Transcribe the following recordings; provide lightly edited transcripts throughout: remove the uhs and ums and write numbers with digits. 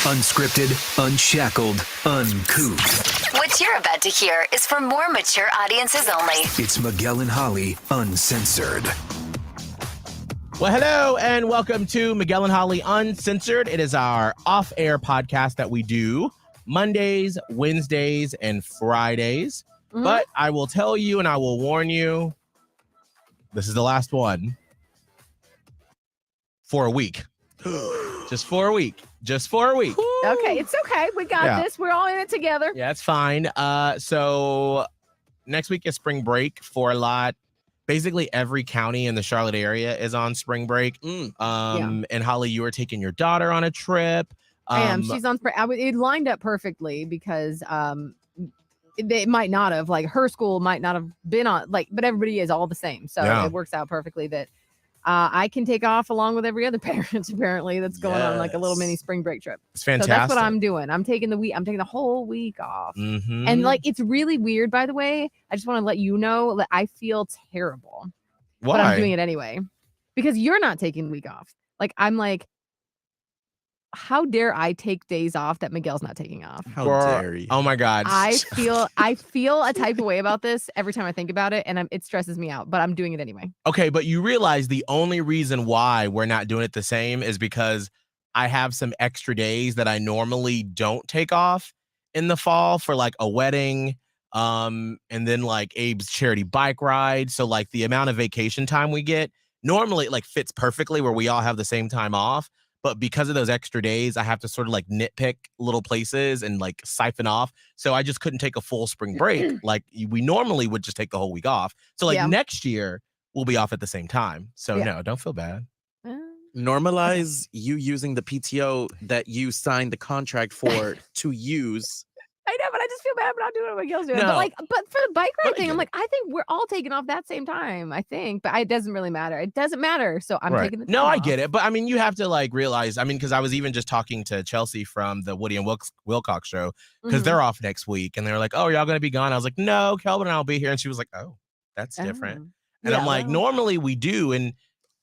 Unscripted, unshackled, uncouth. What you're about to hear is for more mature audiences only. It's Miguel and Holly, Uncensored. Well, hello, and welcome to Miguel and Holly Uncensored. It is our off-air podcast that we do Mondays, Wednesdays, and Fridays. Mm-hmm. But I will tell you, and I will warn you, this is the last one for a week. Just for a week. Okay, it's okay. We got this. We're all in it together. Yeah, it's fine. So next week is spring break for a lot. Basically, every county in the Charlotte area is on spring break. And Holly, you are taking your daughter on a trip. I am. She's on spring. It lined up perfectly because it might not have, like, her school might not have been on, like, but everybody is all the same. So it works out perfectly that I can take off along with every other parent, apparently, that's going on like a little mini spring break trip. It's fantastic. So that's what I'm doing. I'm taking the whole week off. Mm-hmm. And like, it's really weird, by the way. I just want to let you know that I feel terrible. Why? But I'm doing it anyway. Because you're not taking the week off. Like, I'm like, how dare I take days off that Miguel's not taking off? How dare you? Oh my God. I feel a type of way about this every time I think about it, and it stresses me out, but I'm doing it anyway. Okay, but you realize the only reason why we're not doing it the same is because I have some extra days that I normally don't take off in the fall for like a wedding, and then like Abe's charity bike ride. So like the amount of vacation time we get normally like fits perfectly where we all have the same time off. But because of those extra days, I have to sort of like nitpick little places and like siphon off. So I just couldn't take a full spring break like we normally would just take the whole week off. So like next year, we'll be off at the same time. So no, don't feel bad. Normalize you using the PTO that you signed the contract for to use. I know, but I just feel bad about not doing what Miguel's doing. No. But for the bike ride thing, I'm like, I think we're all taking off that same time, I think. But it doesn't really matter. It doesn't matter. So I'm taking the time No, I off. get it. But I mean, you have to like realize, I mean, because I was even just talking to Chelsea from the Woody and Wilcox show, because they're off next week. And they're like, oh, y'all going to be gone? I was like, no, Kelvin and I'll be here. And she was like, oh, that's different. And I'm like, normally we do. And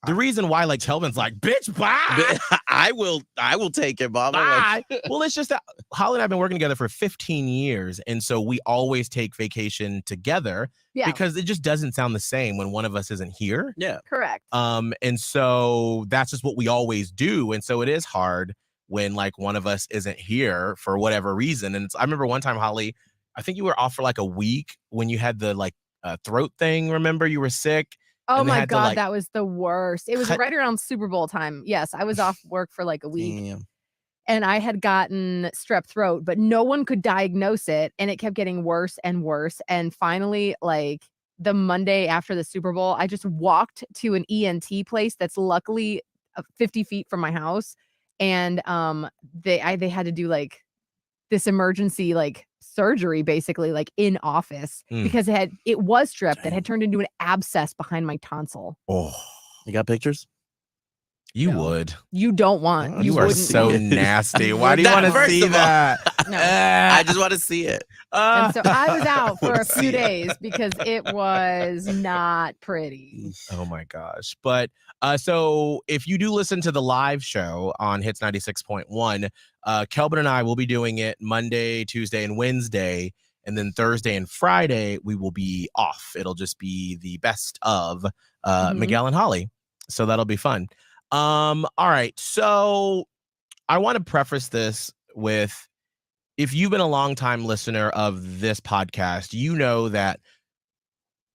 the reason why, like, Kelvin's like, bitch, bye. I will take it, Bob. Bye. Well, it's just that Holly and I have been working together for 15 years. And so we always take vacation together because it just doesn't sound the same when one of us isn't here. Yeah. Correct. And so that's just what we always do. And so it is hard when like one of us isn't here for whatever reason. And I remember one time, Holly, I think you were off for like a week when you had the like throat thing. Remember, you were sick. Oh my God, that was the worst. It was right around Super Bowl time. Yes, I was off work for like a week. Damn. And I had gotten strep throat, but no one could diagnose it. And it kept getting worse and worse. And finally, like the Monday after the Super Bowl, I just walked to an ENT place that's luckily 50 feet from my house. And they had to do like this emergency like surgery basically like in office because it was strep that had turned into an abscess behind my tonsil. Oh, you got pictures? You would. You don't want. You are so nasty. Why do you want to see that? No. I just want to see it. And so I was out for a few days because it was not pretty. Oh my gosh. But so if you do listen to the live show on Hits 96.1, Kelvin and I will be doing it Monday, Tuesday, and Wednesday. And then Thursday and Friday, we will be off. It'll just be the best of Miguel and Holly. So that'll be fun. All right. So I want to preface this with, if you've been a longtime listener of this podcast, you know that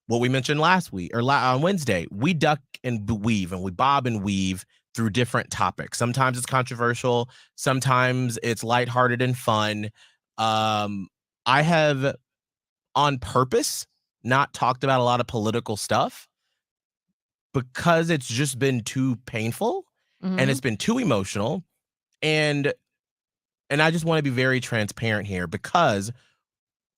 what we mentioned last week or on Wednesday, we duck and weave and we bob and weave through different topics. Sometimes it's controversial. Sometimes it's lighthearted and fun. I have on purpose not talked about a lot of political stuff because it's just been too painful and it's been too emotional. And I just want to be very transparent here because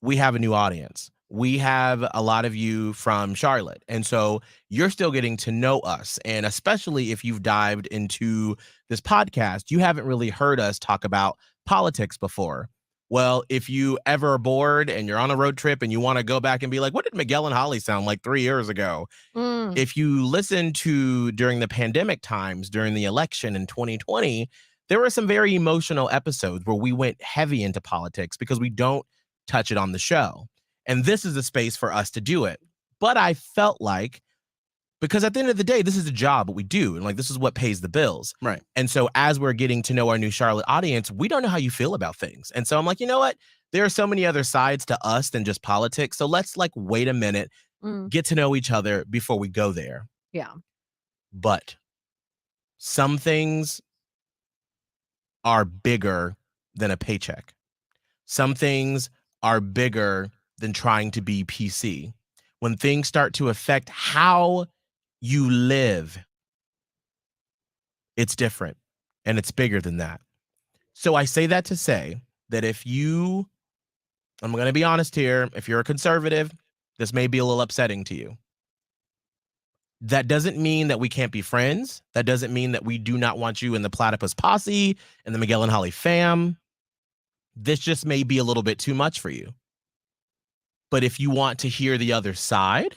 we have a new audience. We have a lot of you from Charlotte. And so you're still getting to know us. And especially if you've dived into this podcast, you haven't really heard us talk about politics before. Well, if you ever are bored and you're on a road trip and you want to go back and be like, what did Miguel and Holly sound like 3 years ago? If you listen to during the pandemic times, during the election in 2020, there were some very emotional episodes where we went heavy into politics because we don't touch it on the show. And this is a space for us to do it. But I felt like, because at the end of the day, this is a job, what we do. And like, this is what pays the bills. Right. And so as we're getting to know our new Charlotte audience, we don't know how you feel about things. And so I'm like, you know what? There are so many other sides to us than just politics. So let's like, wait a minute, get to know each other before we go there. Yeah. But some things are bigger than a paycheck. Some things are bigger than trying to be PC. When things start to affect how you live, it's different and it's bigger than that. So I say that to say that I'm going to be honest here, if you're a conservative, this may be a little upsetting to you. That doesn't mean that we can't be friends. That doesn't mean that we do not want you in the Platypus Posse and the Miguel and Holly fam. This just may be a little bit too much for you. But if you want to hear the other side,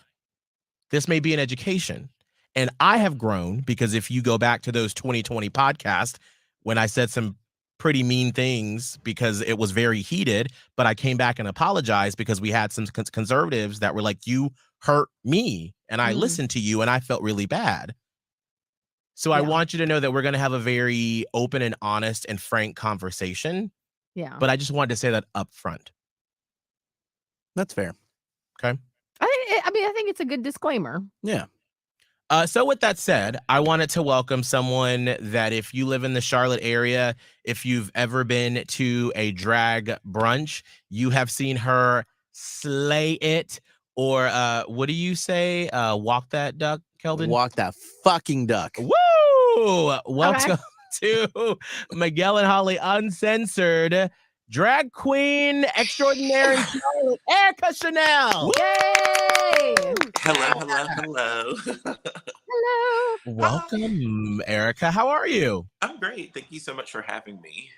this may be an education. And I have grown because if you go back to those 2020 podcasts, when I said some pretty mean things because it was very heated, but I came back and apologized because we had some conservatives that were like, you hurt me. And I listened to you and I felt really bad. So I want you to know that we're going to have a very open and honest and frank conversation. Yeah. But I just wanted to say that up front. That's fair. Okay. I think it's a good disclaimer. Yeah. So with that said, I wanted to welcome someone that if you live in the Charlotte area, if you've ever been to a drag brunch, you have seen her slay it. Or what do you say? Walk that duck, Kelvin? Walk that fucking duck. Woo! Welcome to Miguel and Holly Uncensored. Drag queen extraordinaire in Charlotte, Erica Chanel. Yay! Hello. Hello. Welcome, Erica. How are you? I'm great. Thank you so much for having me.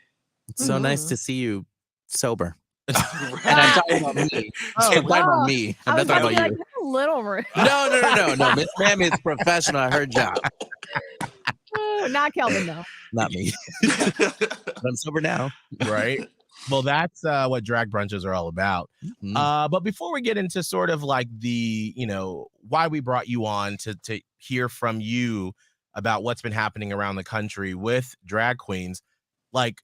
It's so nice to see you sober. Right. And I'm talking about me. I'm talking about me. I'm not talking about you. That's a little rude. No. Miss Mammy is professional at her job. Not Kelvin, though. Not me. But I'm sober now. Right. Well, that's what drag brunches are all about. But before we get into sort of like the, why we brought you on to hear from you about what's been happening around the country with drag queens, like,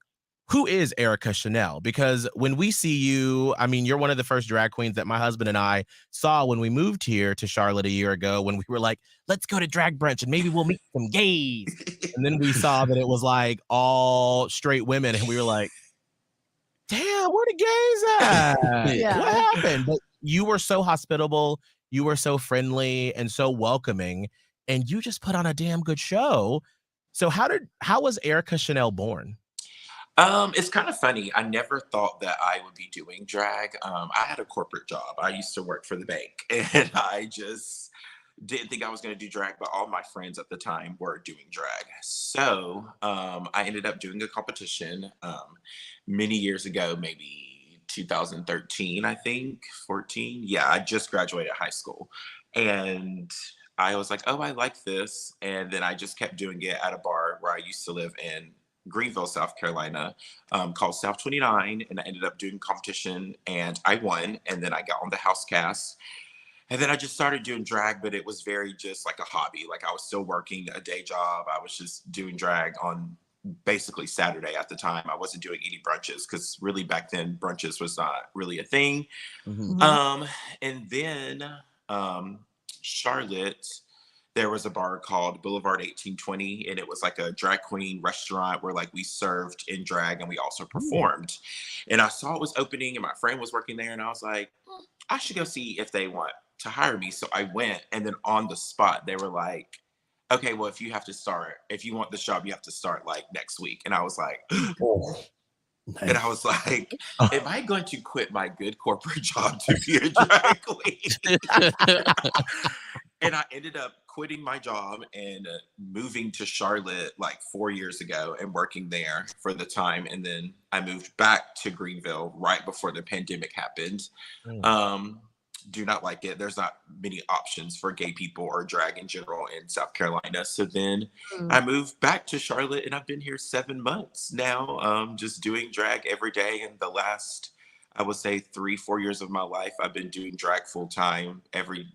who is Erica Chanel? Because when we see you, I mean, you're one of the first drag queens that my husband and I saw when we moved here to Charlotte a year ago, when we were like, let's go to drag brunch and maybe we'll meet some gays. And then we saw that it was like all straight women and we were like, damn, where the gays at? What happened? But you were so hospitable, you were so friendly and so welcoming, and you just put on a damn good show. So how was Erica Chanel born? It's kind of funny. I never thought that I would be doing drag. I had a corporate job. I used to work for the bank, and I just didn't think I was going to do drag, but all my friends at the time were doing drag. So I ended up doing a competition many years ago, maybe 2013, I think, 14. Yeah, I just graduated high school. And I was like, oh, I like this. And then I just kept doing it at a bar where I used to live in Greenville, South Carolina, called South 29. And I ended up doing competition and I won. And then I got on the house cast. And then I just started doing drag, but it was very just like a hobby. Like I was still working a day job. I was just doing drag on basically Saturday at the time. I wasn't doing any brunches because really back then brunches was not really a thing. And then Charlotte, there was a bar called Boulevard 1820, and it was like a drag queen restaurant where like we served in drag and we also performed. And I saw it was opening and my friend was working there and I was like, I should go see if they want to hire me. So I went, and then on the spot, they were like, okay, well, if you want this job, you have to start like next week. And I was like, and I was like, am I going to quit my good corporate job to be a drag queen? And I ended up quitting my job and moving to Charlotte like 4 years ago and working there for the time. And then I moved back to Greenville right before the pandemic happened. do not like it. There's not many options for gay people or drag in general in South Carolina. So then Mm. I moved back to Charlotte, and I've been here 7 months now, just doing drag every day. And the last, I would say, 3-4 years of my life, I've been doing drag full time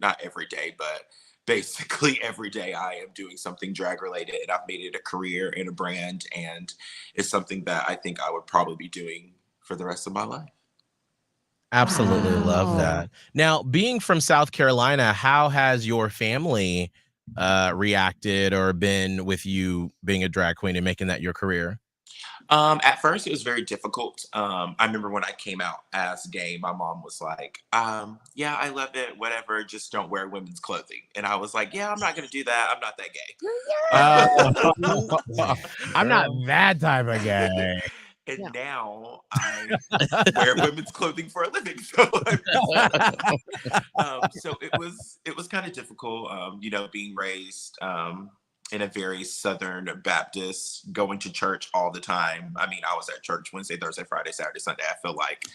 not every day, but basically every day I am doing something drag related, and I've made it a career and a brand. And it's something that I think I would probably be doing for the rest of my life. Absolutely love Wow. that. Now, being from South Carolina, how has your family reacted or been with you being a drag queen and making that your career? At first, it was very difficult. I remember when I came out as gay, my mom was like, "Yeah, I love it. Whatever. Just don't wear women's clothing." And I was like, "Yeah, I'm not gonna do that. I'm not that gay." I'm not that type of guy. And Yeah. now I wear women's clothing for a living. So, so it was kind of difficult, being raised in a very Southern Baptist, going to church all the time. I mean, I was at church Wednesday, Thursday, Friday, Saturday, Sunday, I feel like.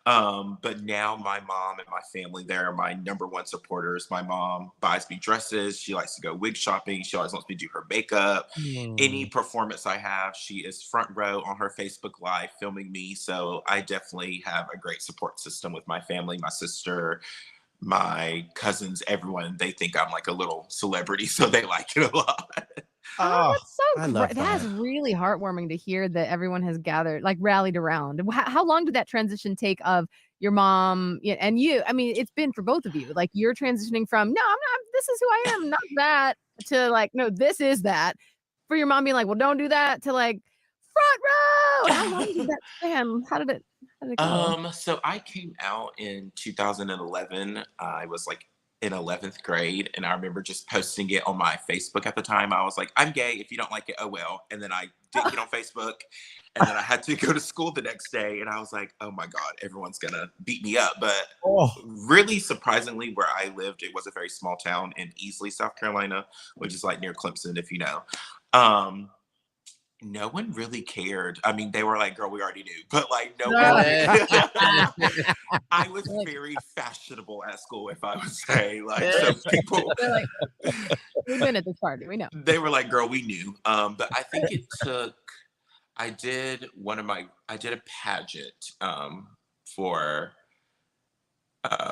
But now my mom and my family, they're my number one supporters. My mom buys me dresses. She likes to go wig shopping. She always wants me to do her makeup. Any performance I have, she is front row on her Facebook Live filming me. So I definitely have a great support system with my family, my sister, my cousins, everyone. They think I'm like a little celebrity, so they like it a lot. Oh, that's I so love great. That's that. really heartwarming to hear that everyone has gathered, like rallied around. How long did that transition take of your mom and you? I mean, it's been for both of you. Like you're transitioning from, no, I'm not, this is who I am, not that, to like, no, this is that. For your mom being like, well, don't do that, to like front row. How long did that span? How did it go? So I came out in 2011. I was like in 11th grade, and I remember just posting it on my Facebook at the time. I was like, "I'm gay. If you don't like it, oh well." And then I didn't get on Facebook, and then I had to go to school the next day, and I was like, "Oh my God, everyone's gonna beat me up." But Oh, really surprisingly, where I lived, it was a very small town in Easley, South Carolina, which is like near Clemson, if you know. Um, no one really cared. I mean, they were like, "Girl, we already knew," but like, no one really. I was Like, very fashionable at school, if I would say. Like, so people, they're like, we've been at this party, we know. they were like, "Girl, we knew." But I think it took. I did a pageant for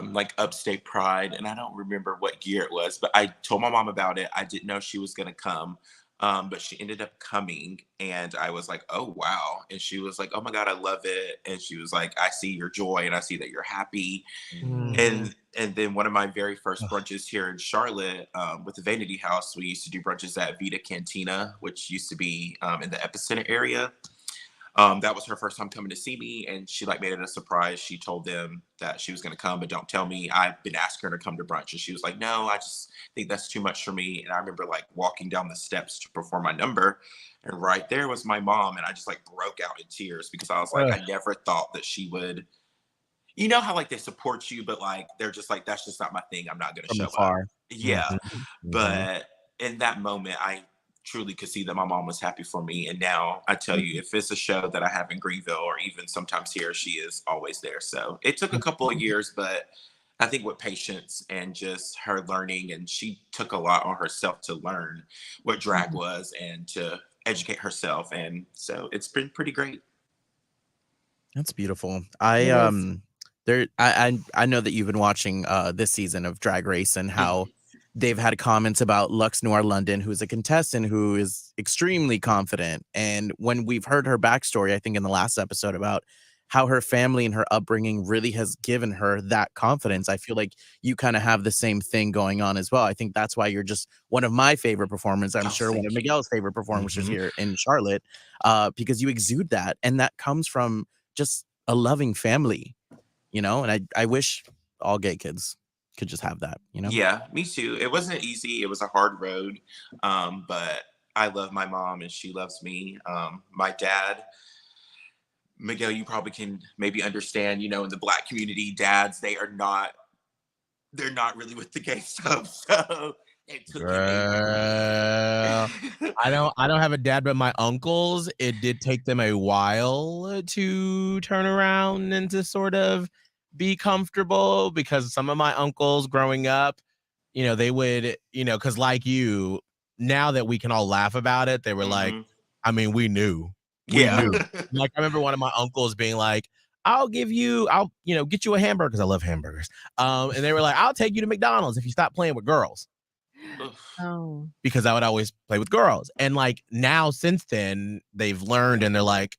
like Upstate Pride, and I don't remember what year it was, but I told my mom about it. I didn't know she was gonna come, but she ended up coming, and I was like, "Oh wow!" And she was like, "Oh my God, I love it!" And she was like, "I see your joy, and I see that you're happy." And then one of my very first brunches here in Charlotte, with the Vanity House, we used to do brunches at Vita Cantina, which used to be in the Epicenter area. That was her first time coming to see me, and she like made it a surprise. She told them that she was going to come, but don't tell me. I've been asking her to come to brunch, and she was like, "No, I just think that's too much for me." And I remember like walking down the steps to perform my number, and right there was my mom, and I just like broke out in tears because I was like, I never thought that she would. You know how like they support you, but like they're just like, "That's just not my thing. I'm not going to From show up." afar. Yeah, Mhm. but in that moment, I truly could see that my mom was happy for me. And now I tell you, if it's a show that I have in Greenville or even sometimes here, she is always there. So it took a couple of years, but I think with patience and just her learning, and she took a lot on herself to learn what drag was and to educate herself. And so it's been pretty great. That's beautiful. It is. I know that you've been watching this season of Drag Race and how they've had comments about Lux Noir London, who's a contestant who is extremely confident. And when we've heard her backstory, I think in the last episode about how her family and her upbringing really has given her that confidence, I feel like you kind of have the same thing going on as well. I think that's why you're just one of my favorite performers. I'm Oh, sure one thank of you. Miguel's favorite performers Mhm. here in Charlotte, because you exude that. And that comes from just a loving family, and I wish all gay kids could just have that. Yeah, me too. It wasn't easy. It was a hard road. But I love my mom and she loves me. My dad, Miguel, you probably can maybe understand, in the Black community, dads, they're not really with the gay stuff. So it took him girl. I don't have a dad, but my uncles, it did take them a while to turn around and to sort of be comfortable because some of my uncles growing up, they would, because like you, now that we can all laugh about it, they were like, I mean, we knew. We Yeah. knew. Like, I remember one of my uncles being like, I'll get you a hamburger because I love hamburgers. And they were like, I'll take you to McDonald's if you stop playing with girls. Oh. Because I would always play with girls. And like now since then, they've learned and they're like,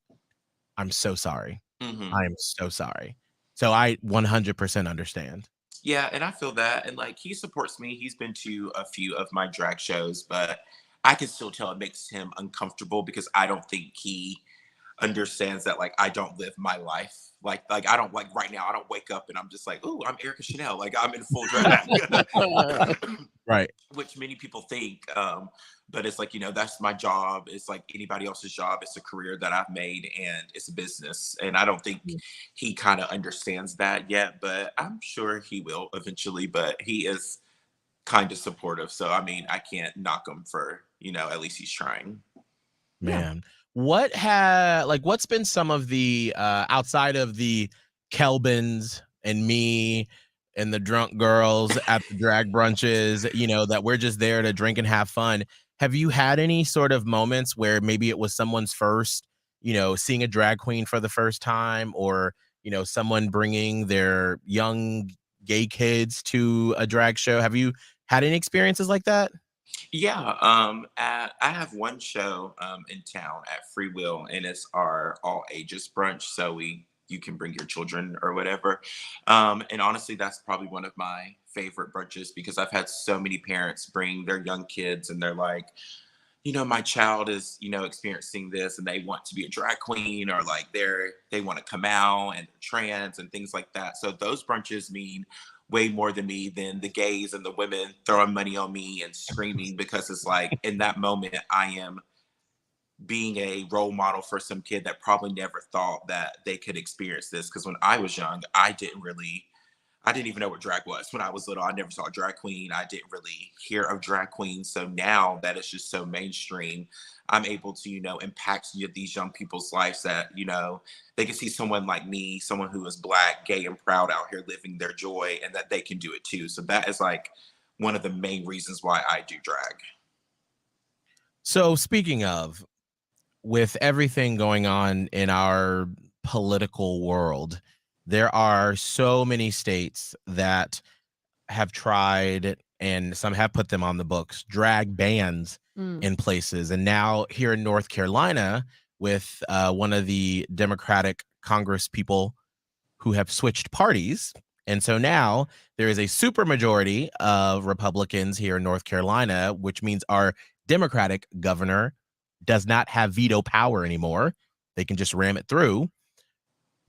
I'm so sorry. I am so sorry. So I 100% understand. Yeah, and I feel that. And like he supports me. He's been to a few of my drag shows, but I can still tell it makes him uncomfortable because I don't think he understands that like I don't live my life. Like I don't like right now, I don't wake up and I'm just like, oh, I'm Erica Chanel. Like I'm in full drag. Right. Which many people think. But it's like, that's my job. It's like anybody else's job. It's a career that I've made and it's a business. And I don't think he kind of understands that yet, but I'm sure he will eventually. But he is kind of supportive. So I mean, I can't knock him for, at least he's trying. Man. What's been some of the outside of the Kelbins and me and the drunk girls at the drag brunches, that we're just there to drink and have fun. Have you had any sort of moments where maybe it was someone's first, seeing a drag queen for the first time, or, someone bringing their young gay kids to a drag show? Have you had any experiences like that? Yeah, I have one show in town at Free Will, and it's our all ages brunch. So you can bring your children or whatever. And honestly, that's probably one of my favorite brunches because I've had so many parents bring their young kids, and they're like, my child is, experiencing this, and they want to be a drag queen, or like they want to come out and trans and things like that. So those brunches mean way more to me than the gays and the women throwing money on me and screaming, because it's like in that moment I am being a role model for some kid that probably never thought that they could experience this. Because when I was young, I didn't even know what drag was. When I was little, I never saw a drag queen. I didn't really hear of drag queens. So now that it's just so mainstream, I'm able to, impact these young people's lives that, they can see someone like me, someone who is Black, gay, and proud out here living their joy, and that they can do it too. So that is like one of the main reasons why I do drag. So speaking of, with everything going on in our political world, there are so many states that have tried, and some have put them on the books, drag bans in places. And now here in North Carolina, with one of the Democratic Congress people who have switched parties. And so now there is a supermajority of Republicans here in North Carolina, which means our Democratic governor does not have veto power anymore. They can just ram it through.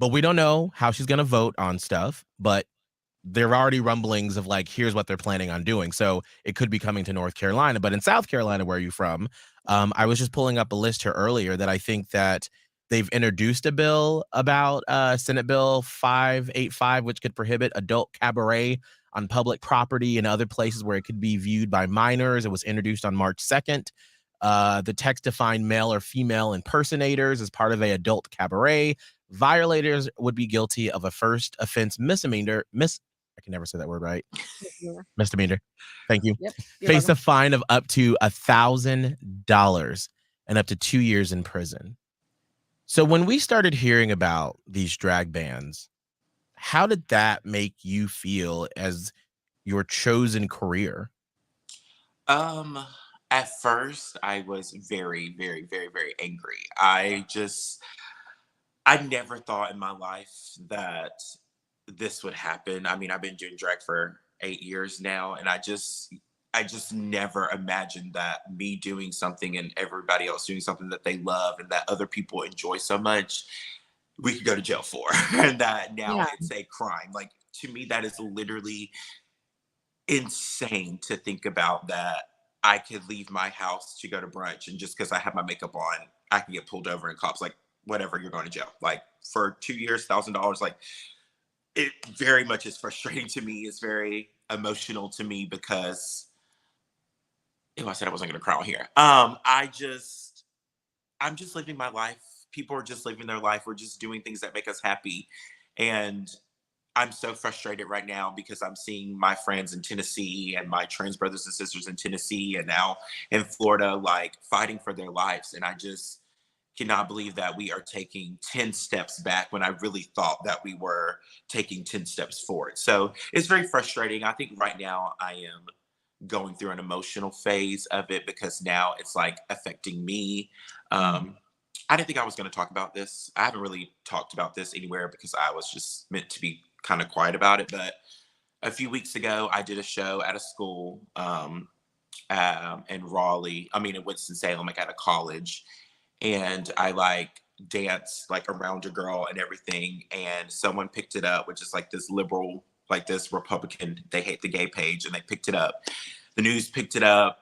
But we don't know how she's going to vote on stuff. But there are already rumblings of like, here's what they're planning on doing. So it could be coming to North Carolina. But in South Carolina, where are you from? I was just pulling up a list here earlier that I think that they've introduced a bill about Senate Bill 585, which could prohibit adult cabaret on public property and other places where it could be viewed by minors. It was introduced on March 2nd. The text defined male or female impersonators as part of a adult cabaret. Violators would be guilty of a first offense misdemeanor. I can never say that word right. Misdemeanor. Thank you. Yep, Face a fine of up to $1,000 and up to 2 years in prison. So when we started hearing about these drag bans, how did that make you feel as your chosen career? At first I was very, very, very, very angry. I never thought in my life that this would happen. I mean, I've been doing drag for 8 years now, and I just never imagined that me doing something and everybody else doing something that they love and that other people enjoy so much, we could go to jail for. And that now it's a crime. Like, to me, that is literally insane to think about, that I could leave my house to go to brunch, and just because I have my makeup on, I can get pulled over and cops like, whatever, you're going to jail. Like, for 2 years, $1,000. Like, it very much is frustrating to me. It's very emotional to me because, I said I wasn't going to cry on here. I'm just living my life. People are just living their life. We're just doing things that make us happy. And I'm so frustrated right now because I'm seeing my friends in Tennessee and my trans brothers and sisters in Tennessee and now in Florida, like fighting for their lives. And I just cannot believe that we are taking 10 steps back when I really thought that we were taking 10 steps forward. So it's very frustrating. I think right now I am going through an emotional phase of it because now it's like affecting me. I didn't think I was going to talk about this. I haven't really talked about this anywhere because I was just meant to be kind of quiet about it. But a few weeks ago, I did a show at a school in Raleigh. I mean, in Winston-Salem, like at a college. And I like danced like around a girl and everything. And someone picked it up, which is like this liberal, like this Republican, they hate the gay page, and they picked it up. The news picked it up.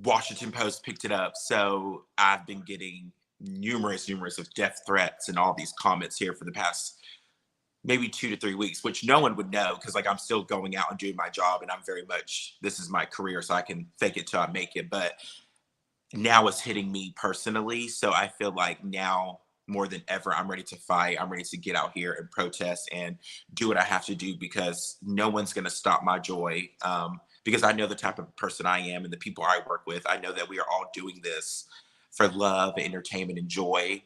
Washington Post picked it up. So I've been getting numerous of death threats and all these comments here for the past maybe 2 to 3 weeks, which no one would know because like I'm still going out and doing my job, and I'm very much, this is my career, so I can fake it till I make it. But now it's hitting me personally. So I feel like now more than ever, I'm ready to fight. I'm ready to get out here and protest and do what I have to do because no one's going to stop my joy. Because I know the type of person I am and the people I work with. I know that we are all doing this for love, entertainment, and joy.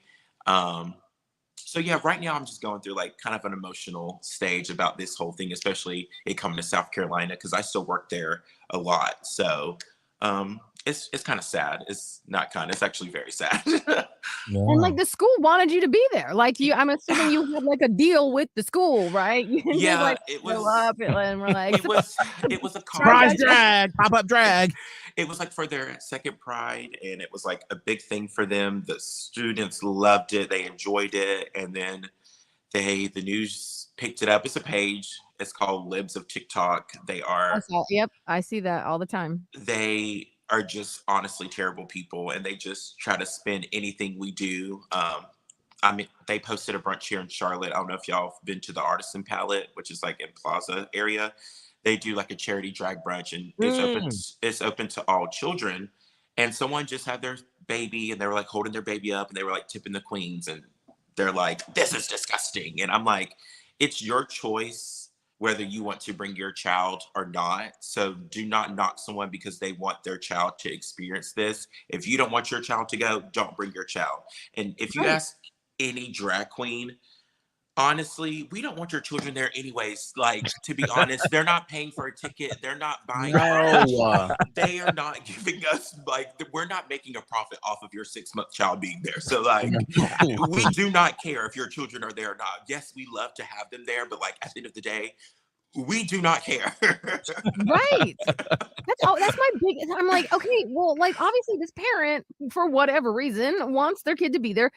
So yeah, right now I'm just going through like kind of an emotional stage about this whole thing, especially it coming to South Carolina because I still work there a lot. So it's kind of sad. It's not kind of, it's actually very sad. And like the school wanted you to be there. Like I'm assuming you had like a deal with the school, right? You didn't just Yeah, like it show was. up and we're like, It was a Surprise college. drag, pop-up drag. It was like for their second Pride, and it was like a big thing for them. The students loved it, they enjoyed it, and then the news picked it up. It's a page. It's called Libs of TikTok. yep, I see that all the time. They are just honestly terrible people, and they just try to spin anything we do. I mean, they posted a brunch here in Charlotte. I don't know if y'all have been to the Artisan Palette, which is like in Plaza area. They do like a charity drag brunch, and it's open to all children. And someone just had their baby, and they were like holding their baby up, and they were like tipping the queens, and they're like, "This is disgusting." And I'm like, "It's your choice whether you want to bring your child or not. So do not knock someone because they want their child to experience this. If you don't want your child to go, don't bring your child." And if you ask any drag queen, honestly, we don't want your children there anyways. Like, to be honest, they're not paying for a ticket. They're not buying they are not giving us, like, we're not making a profit off of your 6-month child being there. So like, we do not care if your children are there or not. Yes, we love to have them there, but like at the end of the day, we do not care. Right. That's my big. I'm like, okay, well, like obviously this parent, for whatever reason, wants their kid to be there.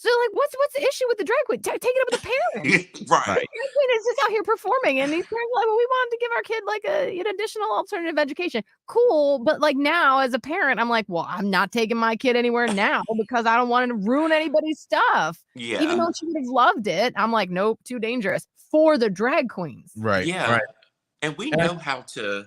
So like, what's the issue with the drag queen? Take it up with the parent. Right. The drag queen is just out here performing, and these parents are like, well, we wanted to give our kid like an additional alternative education. Cool, but like now as a parent, I'm like, well, I'm not taking my kid anywhere now because I don't want to ruin anybody's stuff. Yeah. Even though she would have loved it, I'm like, nope, too dangerous for the drag queens. Right. Yeah. Right. And we know how to,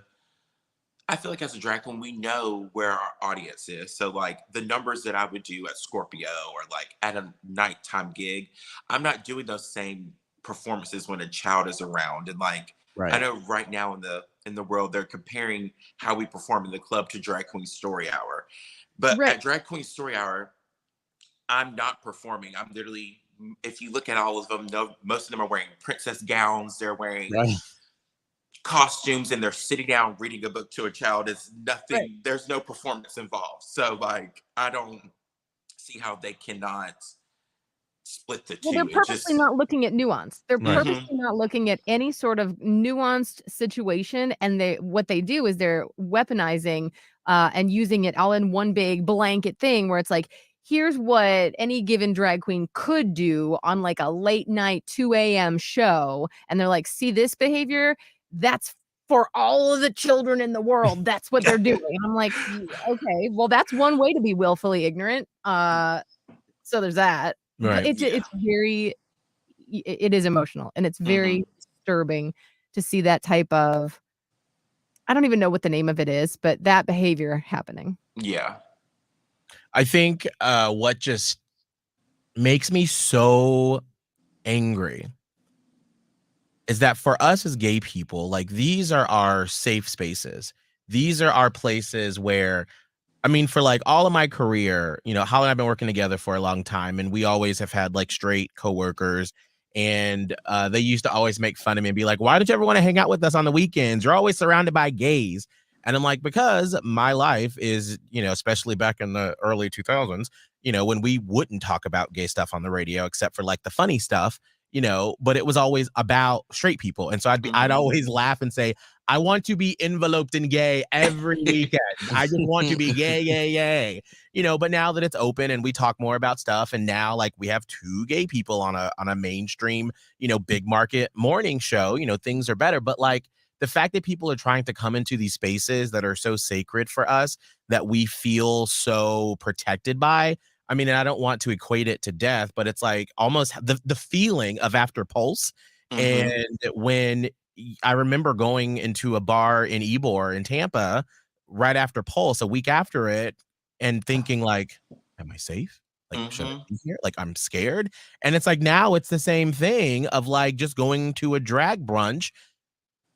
I feel like as a drag queen, we know where our audience is. So like the numbers that I would do at Scorpio or like at a nighttime gig, I'm not doing those same performances when a child is around. And like, I know right now in the world, they're comparing how we perform in the club to Drag Queen Story Hour. But at Drag Queen Story Hour, I'm not performing. I'm literally, if you look at all of them, most of them are wearing princess gowns. They're wearing costumes, and they're sitting down reading a book to a child. It's nothing. There's no performance involved. So like, I don't see how they cannot split the two. Well, they're purposely not looking at nuance. They're purposely not looking at any sort of nuanced situation. And what they do is they're weaponizing and using it all in one big blanket thing where it's like, here's what any given drag queen could do on like a late night 2 a.m. show. And they're like, see this behavior? That's for all of the children in the world. That's what they're doing. And I'm like, okay, well, that's one way to be willfully ignorant. So there's that. Right. It's very, it is emotional, and it's very disturbing to see that type of, I don't even know what the name of it is, but that behavior happening. Yeah. I think what just makes me so angry is that for us as gay people, like these are our safe spaces. These are our places where, I mean, for like all of my career, you know, Holly and I've been working together for a long time, and we always have had like straight coworkers, and they used to always make fun of me and be like, "Why don't you ever want to hang out with us on the weekends? You're always surrounded by gays." And I'm like, because my life is, you know, especially back in the early 2000s, you know, when we wouldn't talk about gay stuff on the radio except for like the funny stuff, you know, but it was always about straight people. And so I'd always laugh and say, I want to be enveloped in gay every weekend. I just want to be gay, gay, gay. You know, but now that it's open and we talk more about stuff, and now like we have 2 gay people on a mainstream, you know, big market morning show, you know, things are better. But like the fact that people are trying to come into these spaces that are so sacred for us, that we feel so protected by. I mean, and I don't want to equate it to death, but it's like almost the feeling of after Pulse. And when I remember going into a bar in Ybor in Tampa right after Pulse, a week after it, and thinking like, am I safe? Like, should I be here? Like, I'm scared. And it's like, now it's the same thing of like just going to a drag brunch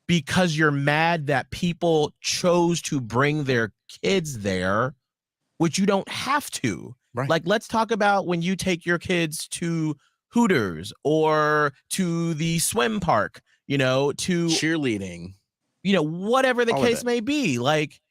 because you're mad that people chose to bring their kids there, which you don't have to. Right. Like, let's talk about when you take your kids to Hooters or to the swim park, you know, to cheerleading, you know, whatever the all of case it. may be. Like,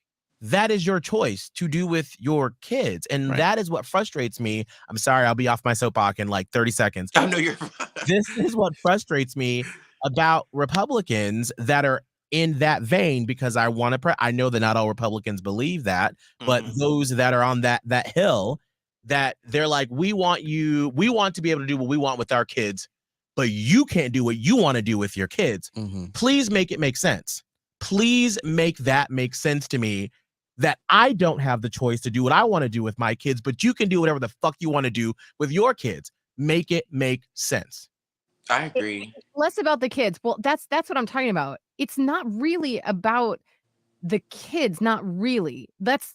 that is your choice to do with your kids. And Right. that is what frustrates me. I'm sorry, I'll be off my soapbox in like 30 seconds. I know you're This is what frustrates me about Republicans that are in that vein, because I want to I know that not all Republicans believe that, but those that are on that hill, that they're like, we want to be able to do what we want with our kids, but you can't do what you want to do with your kids. Please make it make sense. Please make that make sense to me, that I don't have the choice to do what I want to do with my kids, but you can do whatever the fuck you want to do with your kids. Make it make sense. I agree. It's less about the kids. Well, that's what I'm talking about. It's not really about the kids, not really. That's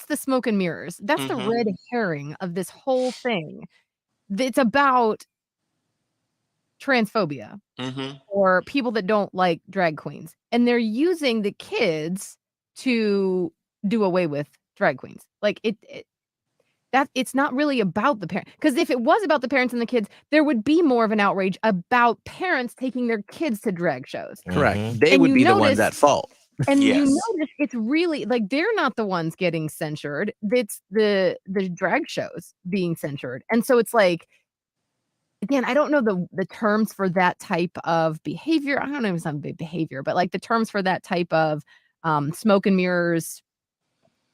the smoke and mirrors. That's the red herring of this whole thing. It's about transphobia or people that don't like drag queens. And they're using the kids to do away with drag queens. Like that it's not really about the parent. Because if it was about the parents and the kids, there would be more of an outrage about parents taking their kids to drag shows. Correct. They would be the ones at fault. And you notice it's really like they're not the ones getting censured. It's the drag shows being censured. And so it's like, again, I don't know the terms for that type of behavior. I don't know if it's not behavior, but like the terms for that type of smoke and mirrors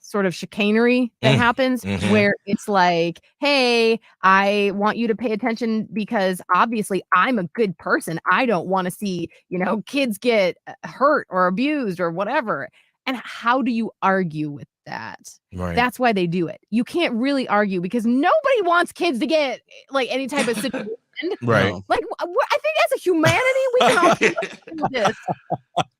sort of chicanery that happens, where it's like, hey, I want you to pay attention because obviously I'm a good person. I don't want to see, you know, kids get hurt or abused or whatever. And how do you argue with that? Right. That's why they do it. You can't really argue because nobody wants kids to get like any type of situation. Right. Like, I think as a humanity, we can all do this.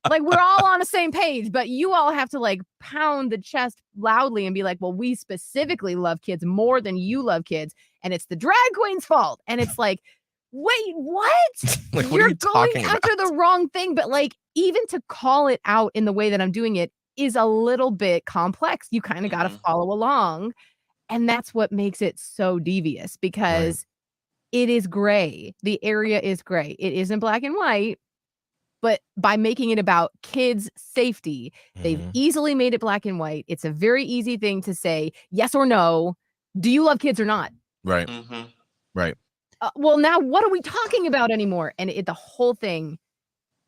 Like, we're all on the same page, but you all have to like pound the chest loudly and be like, well, we specifically love kids more than you love kids. And it's the drag queen's fault. And it's like, wait, what? Like, what You're are you going talking after about? the wrong thing. But like, even to call it out in the way that I'm doing it is a little bit complex. You kind of got to follow along. And that's what makes it so devious, because it is gray. The area is gray. It isn't black and white. But by making it about kids' safety, they've easily made it black and white. It's a very easy thing to say, yes or no. Do you love kids or not? Right. Right. Well, now what are we talking about anymore? And the whole thing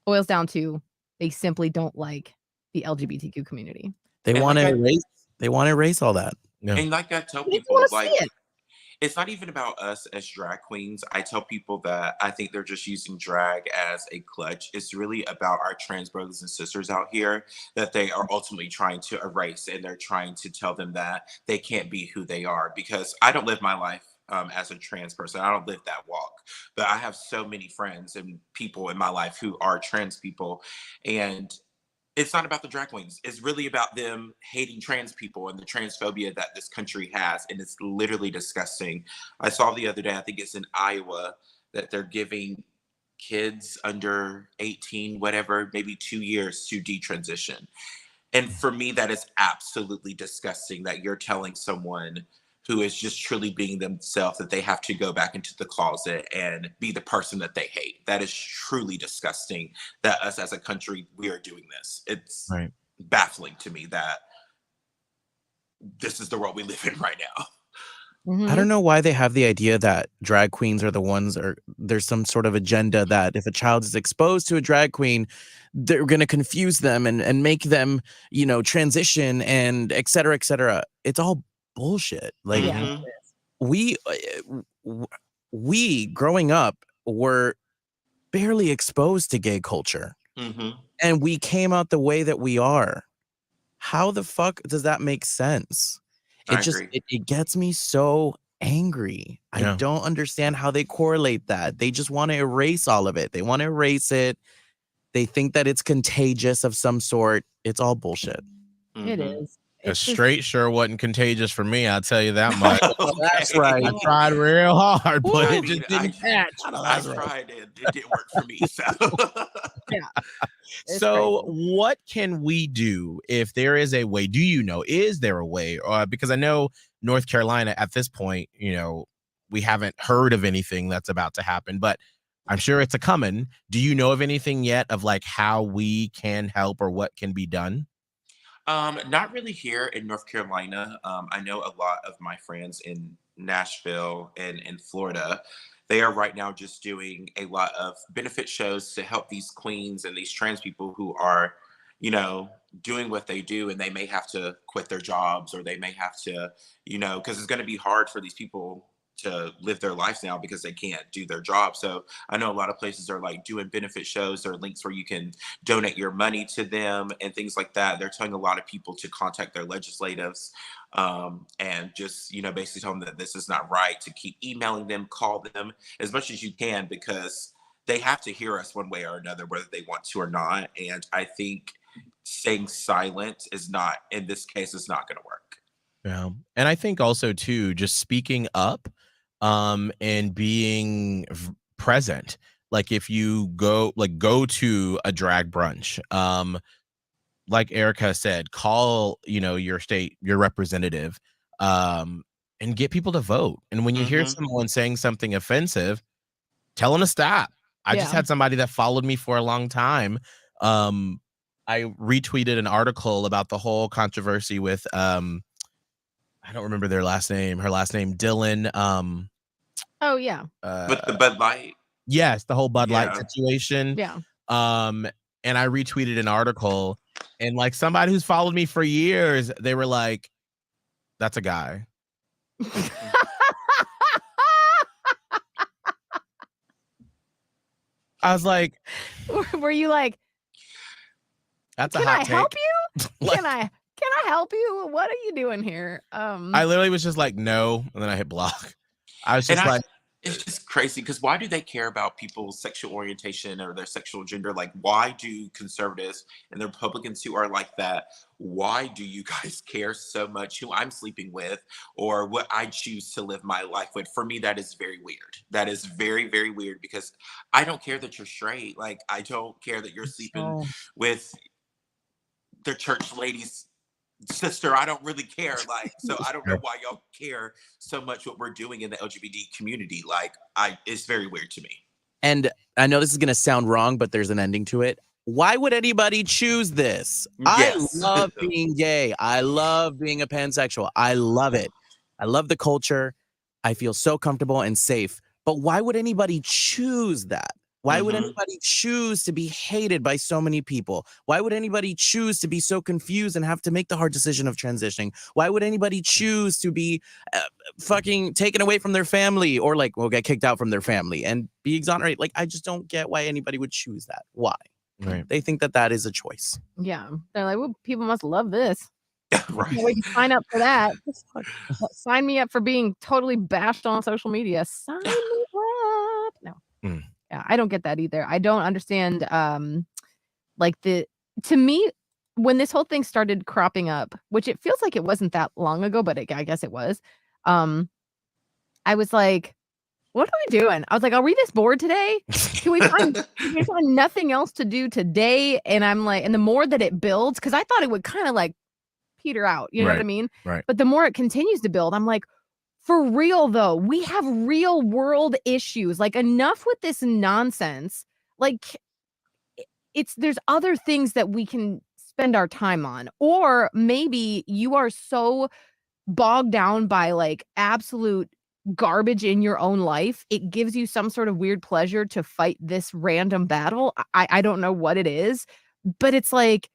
boils down to they simply don't like the LGBTQ community. They want to erase. They want to erase all that. Yeah. And like I tell You people, wanna like, see it. it's not even about us as drag queens. I tell people that I think they're just using drag as a clutch. It's really about our trans brothers and sisters out here that they are ultimately trying to erase, and they're trying to tell them that they can't be who they are. Because I don't live my life as a trans person. I don't live that walk, but I have so many friends and people in my life who are trans people, and it's not about the drag queens. It's really about them hating trans people and the transphobia that this country has. And it's literally disgusting. I saw the other day, I think it's in Iowa, that they're giving kids under 18, whatever, maybe 2 years to detransition. And for me, that is absolutely disgusting that you're telling someone who is just truly being themselves that they have to go back into the closet and be the person that they hate. That is truly disgusting that us as a country, we are doing this. It's Right. baffling to me that this is the world we live in right now. I don't know why they have the idea that drag queens are the ones, or there's some sort of agenda that if a child is exposed to a drag queen, they're going to confuse them and make them, transition and et cetera, et cetera. It's all bullshit. Like Mhm. we, we growing up were barely exposed to gay culture, Mhm. and we came out the way that we are. How the fuck does that make sense? I It just agree. it gets me so angry. I Yeah. don't understand how they correlate that. They just want to erase all of it. They want to erase it. They think that it's contagious of some sort. It's all bullshit. It Mhm. is. A It's just, straight sure wasn't contagious for me. I'll tell you that much. That's Okay. right. I tried real hard, but I it mean, just didn't catch. I tried and it didn't work for me. So yeah. It's So, crazy. what can we do if there is a way? Do you know? Is there a way? Because I know North Carolina at this point, we haven't heard of anything that's about to happen, but I'm sure it's a coming. Do you know of anything yet of like how we can help or what can be done? not really here in North Carolina. I know a lot of my friends in Nashville and in Florida. They are right now just doing a lot of benefit shows to help these queens and these trans people who are, doing what they do, and they may have to quit their jobs, or they may have to, because it's going to be hard for these people to live their lives now because they can't do their job. So I know a lot of places are like doing benefit shows or links where you can donate your money to them and things like that. They're telling a lot of people to contact their legislators, and just, basically tell them that this is not right, to keep emailing them, call them as much as you can, because they have to hear us one way or another, whether they want to or not. And I think staying silent is not, in this case, is not going to work. Yeah. And I think also too, just speaking up, and being present. Like if you go to a drag brunch, like Erica said, call, your representative, and get people to vote. And when you hear Hmm. someone saying something offensive, tell them to stop. I just Yeah. had somebody that followed me for a long time. Um, I retweeted an article about the whole controversy with I don't remember their last name. Her last name Dylan. Oh yeah. With the Uh, Bud Light, yes, the whole Bud Light yeah. situation. Yeah. And I retweeted an article, and like somebody who's followed me for years, they were like, "That's a guy." I was like, Were you like, "That's a can hot I take." help you? Like, Can I help you? What are you doing here? I literally was just like, "No," and then I hit block. I was And just like, it's just crazy, because why do they care about people's sexual orientation or their sexual gender? Like, why do conservatives and the Republicans who are like that, why do you guys care so much who I'm sleeping with or what I choose to live my life with? For me, that is very weird. That is very, very weird, because I don't care that you're straight. Like, I don't care that you're sleeping So with the church lady's sister. I don't really care. Like, so I don't know why y'all care so much what we're doing in the LGBT community. Like, it's very weird to me. And I know this is going to sound wrong, but there's an ending to it. Why would anybody choose this? I Yes. love being gay. I love being a pansexual. I love it. I love the culture. I feel so comfortable and safe. But why would anybody choose that? Why would Mhm. anybody choose to be hated by so many people? Why would anybody choose to be so confused and have to make the hard decision of transitioning? Why would anybody choose to be fucking taken away from their family, or like, well, get kicked out from their family and be exonerated? Like, I just don't get why anybody would choose that. Why? right. They think that that is a choice. yeah, they're like, well, people must love this. Right. Can't wait to sign up for that. Sign me up for being totally bashed on social media. Sign me up. No. Mm. Yeah, I don't get that either. I don't understand like to me, when this whole thing started cropping up, which it feels like it wasn't that long ago, but I guess it was. I was like, what are we doing? I was like, are we this bored today? Can we find nothing else to do today? And I'm like, and the more that it builds, because I thought it would kind of like peter out, you know what I mean? Right. But the more it continues to build, I'm like, for real though, we have real world issues. Like enough with this nonsense. Like there's other things that we can spend our time on. Or maybe you are so bogged down by like absolute garbage in your own life, it gives you some sort of weird pleasure to fight this random battle. I don't know what it is, but it's like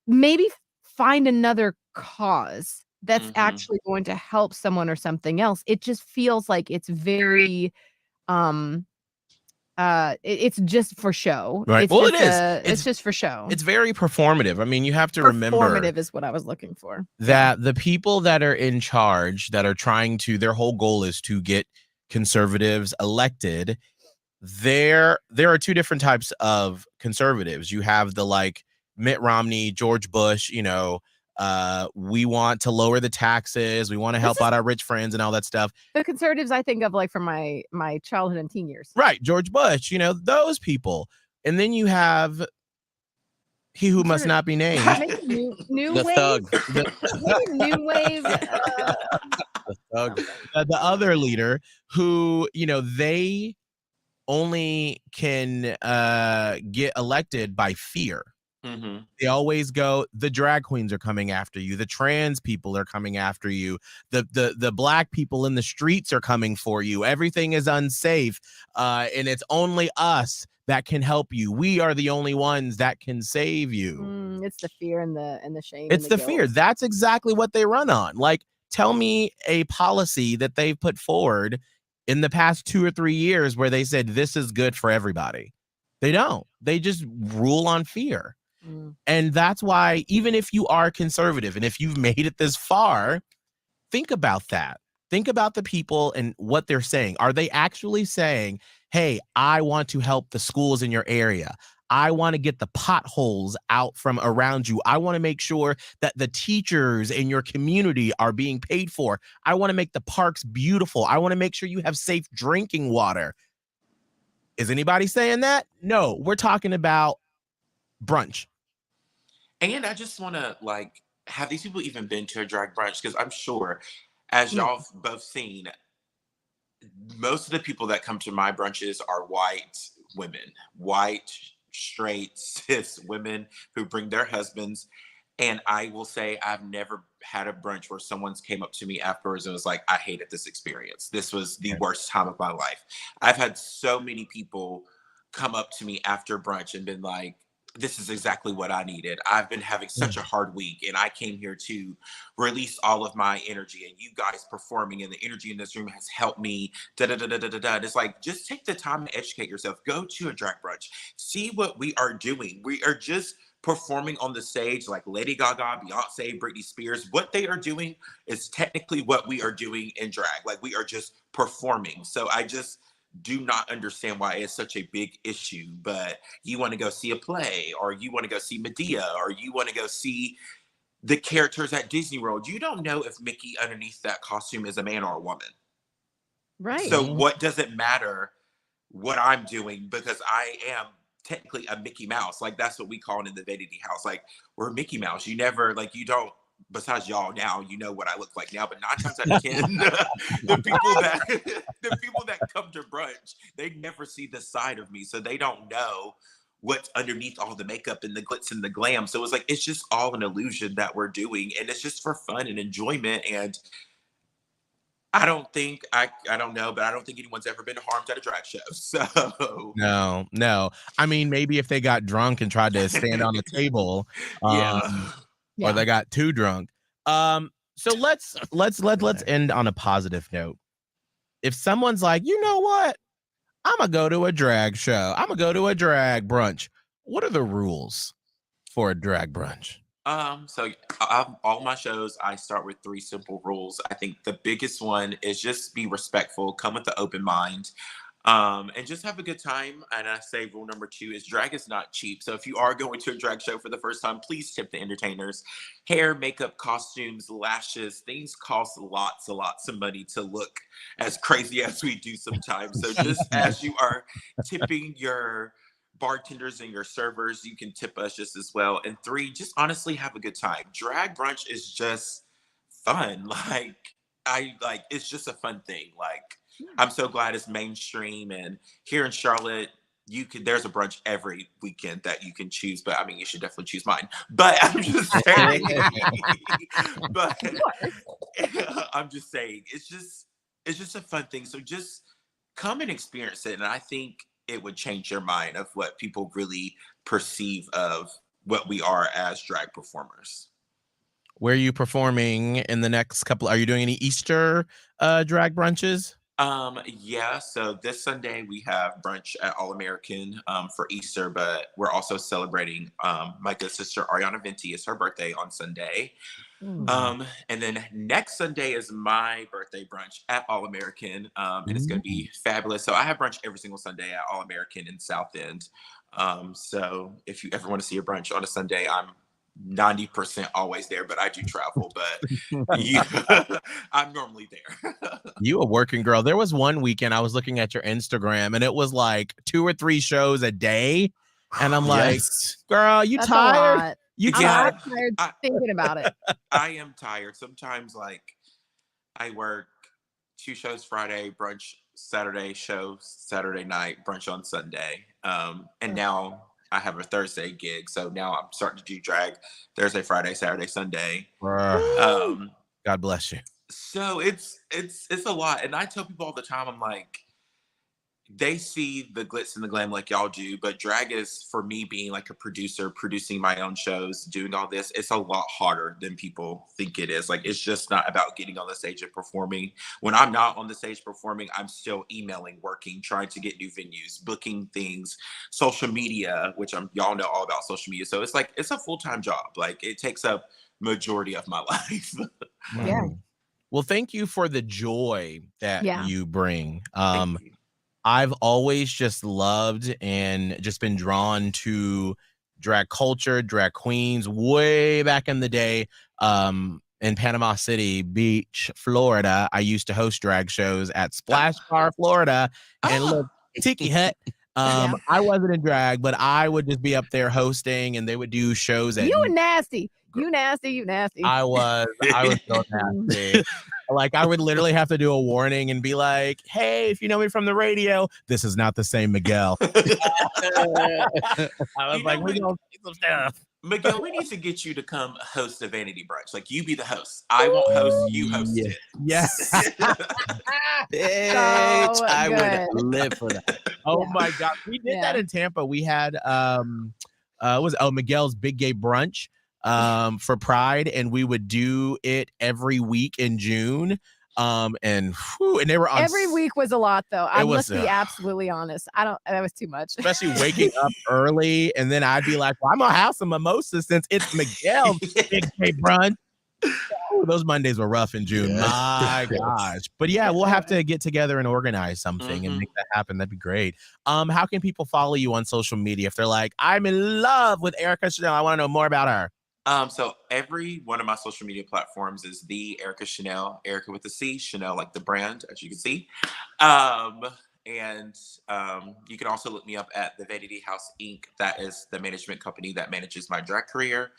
maybe find another cause that's actually going to help someone or something else. It just feels like it's very it's just for show. Right. It's Well, just, it is. It's just for show. It's very performative. I mean, you have to remember Performative is what I was looking for. that the people that are in charge, that are trying to, their whole goal is to get conservatives elected. There are two different types of conservatives. You have the like Mitt Romney, George Bush, we want to lower the taxes, we want to help out our rich friends and all that stuff. The conservatives I think of like from my childhood and teen years. Right, George Bush, those people. And then you have he who must not be named. New the wave. thug. New wave. The thug. The other leader who, they only can get elected by fear. They always go, the drag queens are coming after you, the trans people are coming after you, the black people in the streets are coming for you, everything is unsafe, and it's only us that can help you. We are the only ones that can save you. It's the fear and the shame. It's the fear. That's exactly what they run on. Like, tell me a policy that they've put forward in the past 2 or 3 years where they said this is good for everybody. They don't. They just rule on fear. And that's why, even if you are conservative and if you've made it this far, think about that. Think about the people and what they're saying. Are they actually saying, hey, I want to help the schools in your area. I want to get the potholes out from around you. I want to make sure that the teachers in your community are being paid for. I want to make the parks beautiful. I want to make sure you have safe drinking water. Is anybody saying that? No, we're talking about brunch. And I just want to have these people even been to a drag brunch? Because I'm sure, as y'all both seen, most of the people that come to my brunches are white women, white, straight, cis women who bring their husbands. And I will say I've never had a brunch where someone's came up to me afterwards and was like, I hated this experience. This was the worst time of my life. I've had so many people come up to me after brunch and been like, this is exactly what I needed. I've been having such a hard week and I came here to release all of my energy, and you guys performing and the energy in this room has helped me. It's like, just take the time to educate yourself. Go to a drag brunch. See what we are doing. We are just performing on the stage like Lady Gaga, Beyonce, Britney Spears. What they are doing is technically what we are doing in drag. Like, we are just performing. So I just do not understand why it's such a big issue. But you want to go see a play, or you want to go see Medea, or you want to go see the characters at Disney World. You don't know if Mickey underneath that costume is a man or a woman. Right. So what does it matter what I'm doing, because I am technically a Mickey Mouse. Like, that's what we call it in the Vanity House. Like, we're Mickey Mouse. You never, you don't, besides y'all now, you know what I look like now, but 9 times out of 10, the people that come to brunch, they never see the side of me. So they don't know what's underneath all the makeup and the glitz and the glam. So it's just all an illusion that we're doing. And it's just for fun and enjoyment. And I don't know, but I don't think anyone's ever been harmed at a drag show. So no. I mean, maybe if they got drunk and tried to stand on a table, or they got too drunk. So let's end on a positive note. If someone's like, you know what, I'm gonna go to a drag show, I'm gonna go to a drag brunch, what are the rules for a drag brunch? So all my shows, I start with 3 simple rules. I think the biggest one is just be respectful, come with an open mind. And just have a good time. And I say rule number 2 is drag is not cheap. So if you are going to a drag show for the first time, please tip the entertainers. Hair, makeup, costumes, lashes, things cost lots and lots of money to look as crazy as we do sometimes. So just as you are tipping your bartenders and your servers, you can tip us just as well. And 3, just honestly have a good time. Drag brunch is just fun. It's just a fun thing. I'm so glad it's mainstream, and here in Charlotte, there's a brunch every weekend that you can choose, but I mean, you should definitely choose mine. But I'm just saying, but I'm just saying, it's just a fun thing. So just come and experience it, and I think it would change your mind of what people really perceive of what we are as drag performers. Where are you performing in the next couple? Are you doing any Easter drag brunches? Yeah, so this Sunday we have brunch at All American for Easter, but we're also celebrating my good sister Ariana Venti. It's her birthday on Sunday. And then next Sunday is my birthday brunch at All American, and it's going to be fabulous. So I have brunch every single Sunday at All American in South End. So if you ever want to see a brunch on a Sunday, I'm 90% always there, but I do travel, but I'm normally there. You a working girl. There was one weekend I was looking at your Instagram and it was like 2 or 3 shows a day. And I'm like, girl, you That's tired? You I'm tired? tired thinking about it. I am tired. Sometimes I work 2 shows Friday, brunch Saturday, show Saturday night, brunch on Sunday. And now I have a Thursday gig, so now I'm starting to do drag Thursday, Friday, Saturday, Sunday. God bless you. So it's a lot, and I tell people all the time, I'm like, they see the glitz and the glam like y'all do, but drag is, for me, being like a producer, producing my own shows, doing all this, it's a lot harder than people think it is. Like, it's just not about getting on the stage and performing. When I'm not on the stage performing, I'm still emailing, working, trying to get new venues, booking things, social media, which y'all know all about social media. So it's like, it's a full-time job. Like, it takes up majority of my life. Yeah. Well, thank you for the joy that you bring. Thank you. I've always just loved and just been drawn to drag culture, drag queens way back in the day. In Panama City Beach, Florida, I used to host drag shows at Splash Bar, Florida, and look, Tiki Hut. I wasn't in drag, but I would just be up there hosting, and they would do shows at You nasty. You nasty. I was so nasty. Like, I would literally have to do a warning and be like, hey, if you know me from the radio, this is not the same Miguel. I was like, we gonna see some stuff. Miguel, we need to get you to come host a vanity brunch. Like, you be the host. I won't host, you host it. Yes. Bitch, So I good. would live for that. Oh my God. We did that in Tampa. We had Miguel's Big Gay Brunch for Pride, and we would do it every week in June. And they were on every week was a lot though. I must be absolutely honest. That was too much. Especially waking up early, and then I'd be like, well, I'm gonna have some mimosas since it's Miguel's Big Gay Brunch. Oh, those Mondays were rough in June. Yeah. My gosh. But yeah, we'll have to get together and organize something and make that happen. That'd be great. How can people follow you on social media if they're like, I'm in love with Erica Chanel, I want to know more about her? So every one of my social media platforms is the Erica Chanel, Erica with a C, Chanel like the brand, as you can see. And you can also look me up at the Vanity House Inc. That is the management company that manages my drag career.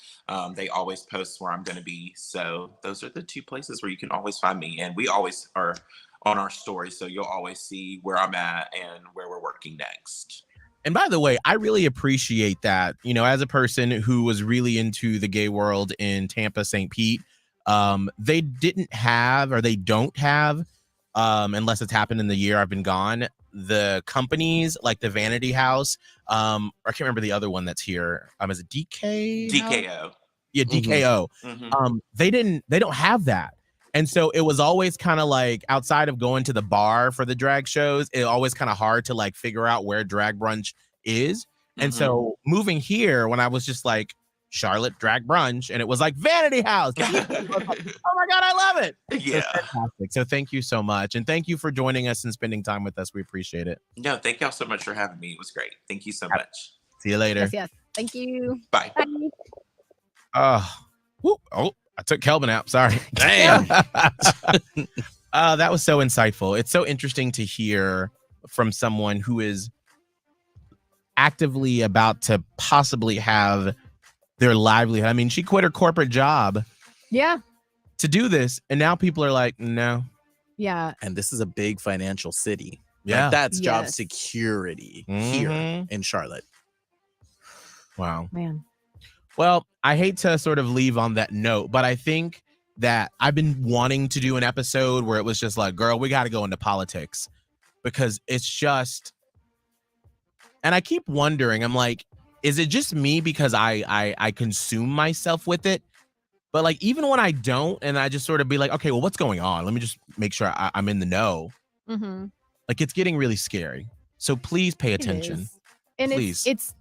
They always post where I'm going to be. So those are the 2 places where you can always find me. And we always are on our stories, so you'll always see where I'm at and where we're working next. And by the way, I really appreciate that, you know, as a person who was really into the gay world in Tampa, St. Pete, they didn't have, or they don't have, unless it's happened in the year I've been gone, the companies like the Vanity House. I can't remember the other one that's here. Is it DKO? Yeah, DKO. They don't have that. And so it was always kind of like, outside of going to the bar for the drag shows, it always kind of hard to like figure out where drag brunch is. And so moving here, when I was just like Charlotte Drag Brunch, and it was like Vanity House. Oh my God, I love it. Yeah. Fantastic. So thank you so much. And thank you for joining us and spending time with us. We appreciate it. No, thank y'all so much for having me. It was great. Thank you so much. See you later. Yes. Thank you. Bye. Bye. I took Kelvin out. Sorry. Damn. That was so insightful. It's so interesting to hear from someone who is actively about to possibly have their livelihood. I mean, she quit her corporate job to do this, and now people are like, no. Yeah. And this is a big financial city. Yeah. Like, that's job Yes. security here in Charlotte. Wow. Man. Well, I hate to sort of leave on that note, but I think that I've been wanting to do an episode where it was just like, girl, we got to go into politics, because it's just, and I keep wondering, I'm like, is it just me because I consume myself with it? But like, even when I don't, and I just sort of be like, okay, well, what's going on? Let me just make sure I'm in the know. Mm-hmm. Like, it's getting really scary. So please pay attention. And Please. it's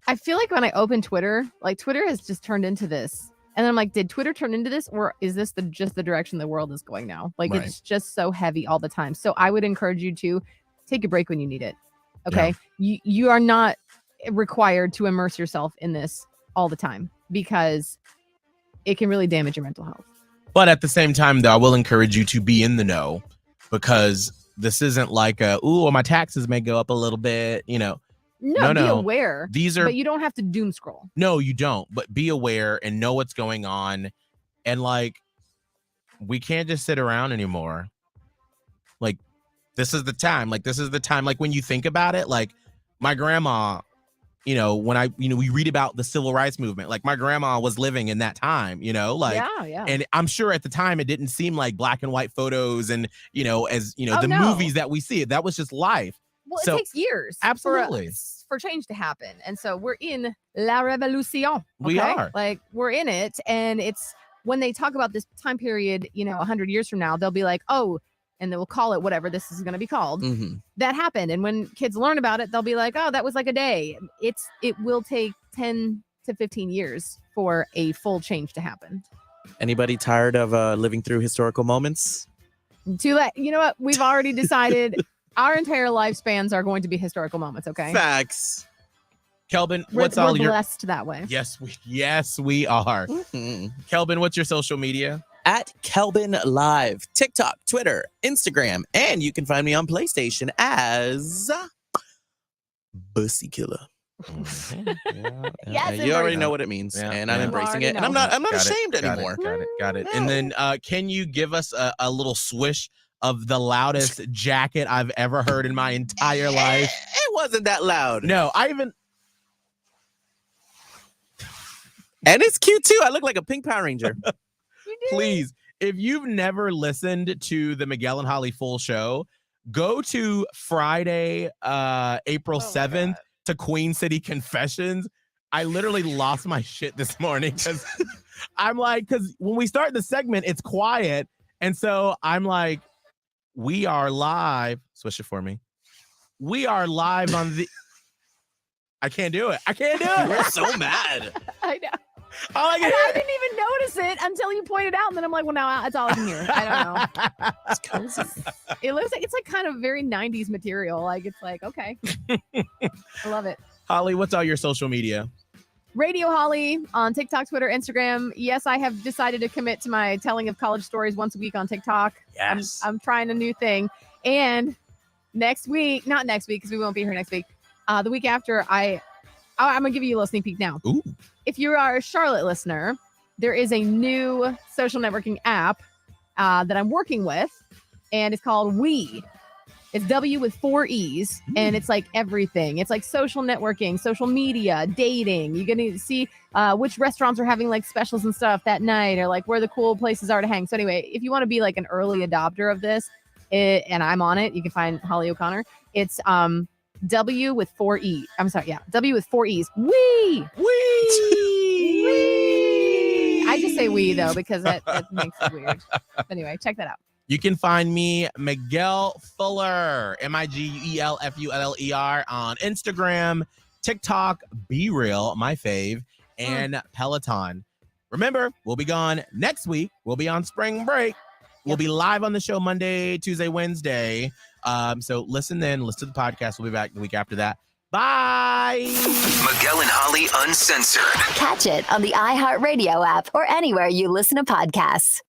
I feel like when I open Twitter, like Twitter has just turned into this. And I'm like, did Twitter turn into this, or is this just the direction the world is going now? Like, Right. It's just so heavy all the time. So I would encourage you to take a break when you need it. Okay. You are not required to immerse yourself in this all the time, because it can really damage your mental health. But at the same time, though, I will encourage you to be in the know, because this isn't like my taxes may go up a little bit, No, be aware. These are, but you don't have to doom scroll. no, you don't, but be aware and know what's going on. And like, we can't just sit around anymore. Like, this is the time. Like, when you think about it, like my grandma, when we read about the civil rights movement, like my grandma was living in that time, Yeah. and I'm sure at the time it didn't seem like black and white photos and, the movies that we see. That was just life. Well, So, it takes years absolutely. for change to happen. And so we're in La Revolution. Okay? We are. Like, we're in it. And it's when they talk about this time period, 100 years from now, they'll be like, oh, and they'll call it whatever this is going to be called. Mm-hmm. That happened. And when kids learn about it, they'll be like, oh, that was like a day. It will take 10 to 15 years for a full change to happen. Anybody tired of living through historical moments? Too late. You know what? We've already decided our entire lifespans are going to be historical moments. Okay. Facts. Kelvin, We're all your blessed that way. Yes, we are. Mm-hmm. Kelvin, what's your social media? At Kelvin Live, TikTok, Twitter, Instagram, and you can find me on PlayStation as Bussy Killer. Yes, You already know what it means, and I'm embracing it, and I'm not ashamed anymore. Got it. And then can you give us a little swish of the loudest jacket I've ever heard in my entire life? It wasn't that loud. No, And it's cute too. I look like a pink Power Ranger. Please, if you've never listened to the Miguel and Holly full show, go to Friday, April 7th to Queen City Confessions. I literally lost my shit this morning because because when we start the segment, it's quiet. And so I'm like, we are live. Switch it for me. We are live on the. I can't do it. You're so mad. I know. All I And I didn't even notice it until you pointed out, and then I'm like, well, now that's all I can hear. I don't know. It's cozy. It looks like it's like kind of very 90s material. Like, it's like, okay. I love it. Holly, what's all your social media? Radio Holly on TikTok, Twitter, Instagram. Yes, I have decided to commit to my telling of college stories once a week on TikTok. Yes. I'm trying a new thing. And next week, not next week, because we won't be here next week. The week after, I'm going to give you a little sneak peek now. Ooh. If you are a Charlotte listener, there is a new social networking app that I'm working with, and it's called We. It's W with 4 E's, and it's like everything. It's like social networking, social media, dating. You're going to see which restaurants are having like specials and stuff that night, or like where the cool places are to hang. So anyway, if you want to be like an early adopter of this, and I'm on it, you can find Holly O'Connor. It's W with 4 E. I'm sorry, yeah, W with 4 E's. We. I just say we though because that makes it weird. But anyway, check that out. You can find me, Miguel Fuller, MIGELFULLER, on Instagram TikTok, Be Real, my fave, and Peloton. Remember, we'll be gone next week. We'll be on spring break. We'll be live on the show Monday, Tuesday, Wednesday. So listen to the podcast. We'll be back the week after that. Bye. Miguel and Holly Uncensored. Catch it on the iHeartRadio app or anywhere you listen to podcasts.